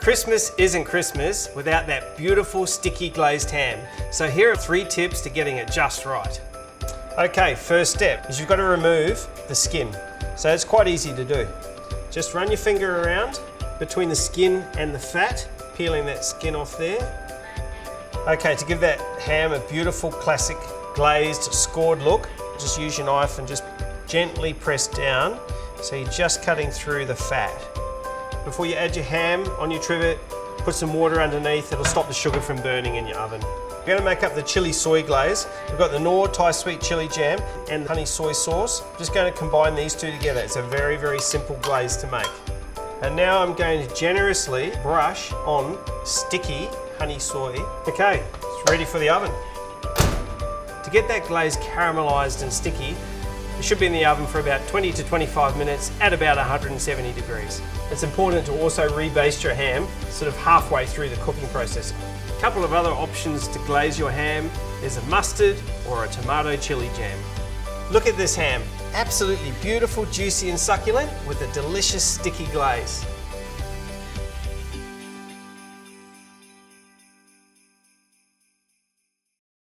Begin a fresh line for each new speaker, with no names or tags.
Christmas isn't Christmas without that beautiful sticky glazed ham. So here are 3 tips to getting it just right. Okay, first step is you've got to remove the skin. So it's quite easy to do. Just run your finger around between the skin and the fat, peeling that skin off there. Okay, to give that ham a beautiful classic glazed scored look, just use your knife and just gently press down so you're just cutting through the fat. Before you add your ham on your trivet, put some water underneath. It'll stop the sugar from burning in your oven. We're going to make up the chili soy glaze. We've got the Knorr Thai sweet chili jam and honey soy sauce. Just going to combine these 2 together. It's a very, very simple glaze to make. And now I'm going to generously brush on sticky honey soy. Okay, it's ready for the oven. To get that glaze caramelized and sticky, it should be in the oven for about 20 to 25 minutes at about 170 degrees. It's important to also rebaste your ham sort of halfway through the cooking process. A couple of other options to glaze your ham. There's a mustard or a tomato chili jam. Look at this ham. Absolutely beautiful, juicy and succulent with a delicious sticky glaze.